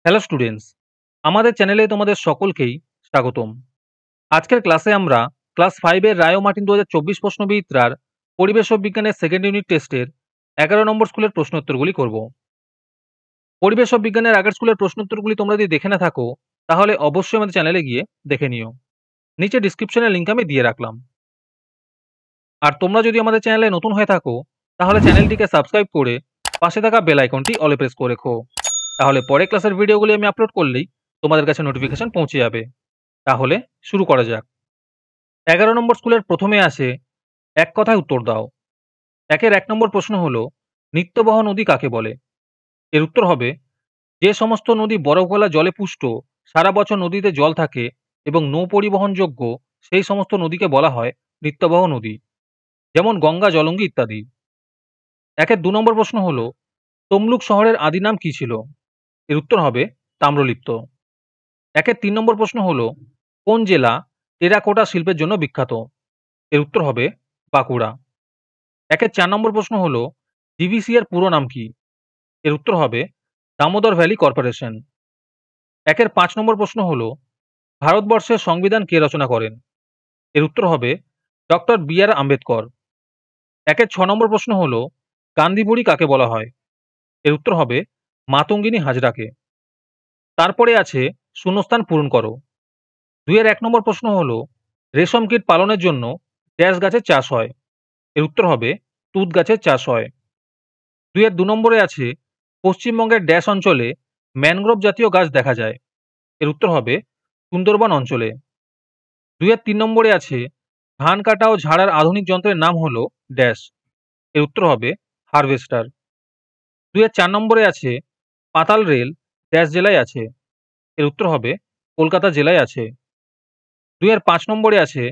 Hello students, আমাদের চ্যানেলে তোমাদের সকলকেই স্বাগতম। আজকের ক্লাসে আমরা ক্লাস 5 এর রায় ও মার্টিন 2024 প্রশ্নবিচিত্রার পরিবেশ ও বিজ্ঞানের সেকেন্ড ইউনিট টেস্টের 11 নম্বর স্কুলের প্রশ্নোত্তরগুলি করব। পরিবেশ ও বিজ্ঞানের আগের স্কুলের প্রশ্নোত্তরগুলি তোমরা যদি দেখে না থাকো তাহলে অবশ্যই আমাদের চ্যানেলে গিয়ে দেখে নিও। নিচে ডিসক্রিপশনের লিঙ্ক আমি দিয়ে রাখলাম। আর তোমরা যদি আমাদের চ্যানেলে নতুন হয়ে থাকো তাহলে চ্যানেলটিকে সাবস্ক্রাইব করে পাশে থাকা বেল আইকনটি অলে প্রেস করে রেখো। তাহলে পরে ক্লাসের ভিডিওগুলি আমি আপলোড করলেই তোমাদের কাছে নোটিফিকেশন পৌঁছে যাবে। তাহলে শুরু করা যাক। 11 নম্বর স্কুলের প্রথমে আসে এক কথায় উত্তর দাও। একের 1 নম্বর প্রশ্ন হলো নিত্যবহ নদী কাকে বলে? এর উত্তর হবে যে সমস্ত নদী বরফ গলা জলে পুষ্ট, সারা বছর নদীতে জল থাকে এবং নৌ পরিবহনযোগ্য সেই সমস্ত নদীকে বলা হয় নিত্যবহ নদী, যেমন গঙ্গা, জলঙ্গি ইত্যাদি। একের 2 নম্বর প্রশ্ন হলো তমলুক শহরের আদি নাম কি ছিল? এর উত্তর হবে তাম্রলিপ্ত। একের 3 নম্বর প্রশ্ন হলো কোন জেলা টেরাকোটা শিল্পের জন্য বিখ্যাত? এর উত্তর হবে বাঁকুড়া। একের 4 নম্বর প্রশ্ন হলো ডিভিসি এর পুরো নাম কি? এর উত্তর হবে দামোদর ভ্যালি কর্পোরেশন। একের 5 নম্বর প্রশ্ন হলো ভারতবর্ষের সংবিধান কে রচনা করেন? এর উত্তর হবে ডক্টর বি.আর. আম্বেদকর। একের 6 নম্বর প্রশ্ন হলো গান্ধী বুড়ি কাকে বলা হয়? এর উত্তর হবে মাতঙ্গিনী হাজরাকে। তারপরে আছে শূন্যস্থান পূরণ করো। 2 এর 1 নম্বর প্রশ্ন হলো রেশম কীট পালনের জন্য ড্যাশ গাছের চাষ হয়? এর উত্তর হবে তুঁত গাছের চাষ হয়। 2 এর 2 নম্বরে আছে পশ্চিমবঙ্গের ড্যাশ অঞ্চলে ম্যানগ্রোভ জাতীয় গাছ দেখা যায়? এর উত্তর হবে সুন্দরবন অঞ্চলে। 2 এর 3 নম্বরে আছে ধান কাটা ও ঝাড়ার আধুনিক যন্ত্রের নাম হলো ড্যাশ? এর উত্তর হবে হারভেস্টার। 2 এর 4 নম্বরে আছে পাতাল রেল ড্যাশ জেলায় আছে? এর উত্তর হবে কলকাতা জেলায় আছে। 2 এর 5 নম্বরে আছে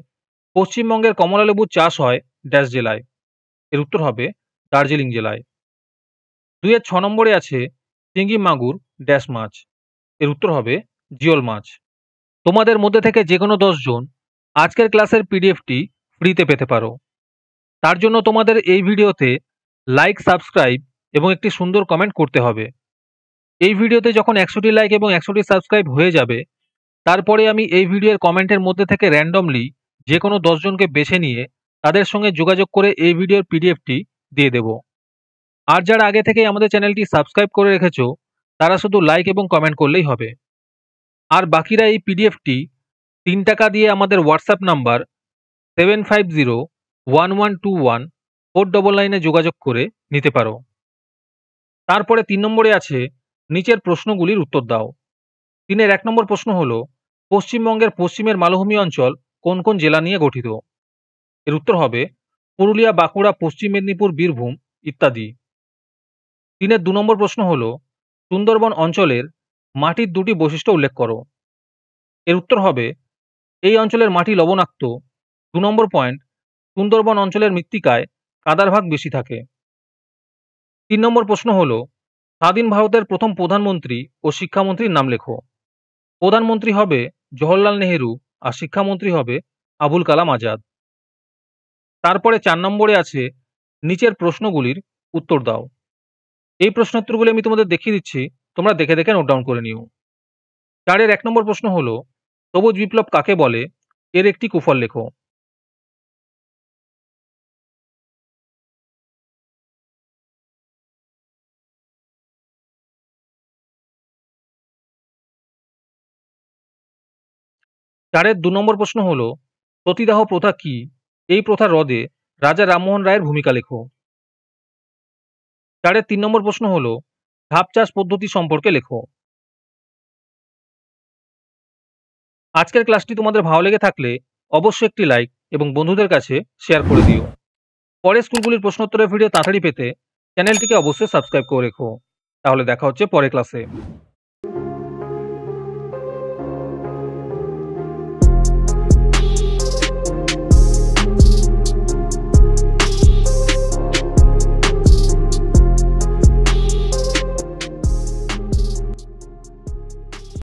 পশ্চিমবঙ্গের কমলালেবুর চাষ হয় ড্যাশ জেলায়? এর উত্তর হবে দার্জিলিং জেলায়। 2 এর 6 নম্বরে আছে চিংড়ি মাগুর ড্যাশ মাছ? এর উত্তর হবে জিওল মাছ। তোমাদের মধ্যে থেকে যে কোনো 10 জন আজকের ক্লাসের পিডিএফটি ফ্রিতে পেতে পারো। তার জন্য তোমাদের এই ভিডিওতে লাইক, সাবস্ক্রাইব এবং একটি সুন্দর কমেন্ট করতে হবে। এই ভিডিওতে যখন 100টি লাইক এবং 100টি সাবস্ক্রাইব হয়ে যাবে তারপরে আমি এই ভিডিওর কমেন্টের মধ্যে থেকে র্যান্ডমলি যে কোনো 10 জনকে বেছে নিয়ে তাদের সঙ্গে যোগাযোগ করে এই ভিডিওর পিডিএফটি দিয়ে দেব। আর যারা আগে থেকেই আমাদের চ্যানেলটি সাবস্ক্রাইব করে রেখেছো তারা শুধু লাইক এবং কমেন্ট করলেই হবে। আর বাকিরা এই পিডিএফটি 3 টাকা দিয়ে আমাদের হোয়াটসঅ্যাপ নাম্বার 7501121499 যোগাযোগ করে নিতে পারো। তারপরে 3 নম্বরে আছে নিচের প্রশ্নগুলির উত্তর দাও। 3 এর 1 নম্বর প্রশ্ন হলো পশ্চিমবঙ্গের পশ্চিমের মালভূমি অঞ্চল কোন কোন জেলা নিয়ে গঠিত? এর উত্তর হবে পুরুলিয়া, বাঁকুড়া, পশ্চিম মেদিনীপুর, বীরভূম ইত্যাদি। 3 এর 2 নম্বর প্রশ্ন হলো সুন্দরবন অঞ্চলের মাটির 2টি বৈশিষ্ট্য উল্লেখ করো। এর উত্তর হবে এই অঞ্চলের মাটি লবণাক্ত। 2 নম্বর পয়েন্ট সুন্দরবন অঞ্চলের মৃত্তিকায় কাদার ভাগ বেশি থাকে। 3 নম্বর প্রশ্ন হলো স্বাধীন ভারতের প্রথম প্রধানমন্ত্রী ও শিক্ষামন্ত্রীর নাম লেখো। প্রধানমন্ত্রী হবে জওহরলাল নেহেরু আর শিক্ষামন্ত্রী হবে আবুল কালাম আজাদ। তারপরে 4 নম্বরে আছে নিচের প্রশ্নগুলির উত্তর দাও। এই প্রশ্নোত্তরগুলি আমি তোমাদের দেখিয়ে দিচ্ছি, তোমরা দেখে দেখে নোট ডাউন করে নিও। 4 এর 1 নম্বর প্রশ্ন হলো সবুজ বিপ্লব কাকে বলে? এর একটি কুফল লেখো। চারের 2 নম্বর প্রশ্ন হলো সতীদাহ প্রথা কি? এই প্রথা রদে রাজা রামমোহন রায়ের ভূমিকা লেখো। 4 এর 3 নম্বর প্রশ্ন হলো ধাপ চাষ পদ্ধতি সম্পর্কে লেখো। আজকের ক্লাসটি তোমাদের ভালো লেগে থাকলে অবশ্যই একটি লাইক এবং বন্ধুদের কাছে শেয়ার করে দিও। পরের স্কুলগুলির প্রশ্নোত্তরের ভিডিও তাড়াতাড়ি পেতে চ্যানেলটিকে অবশ্যই সাবস্ক্রাইব করে রেখো। তাহলে দেখা হচ্ছে পরের ক্লাসে।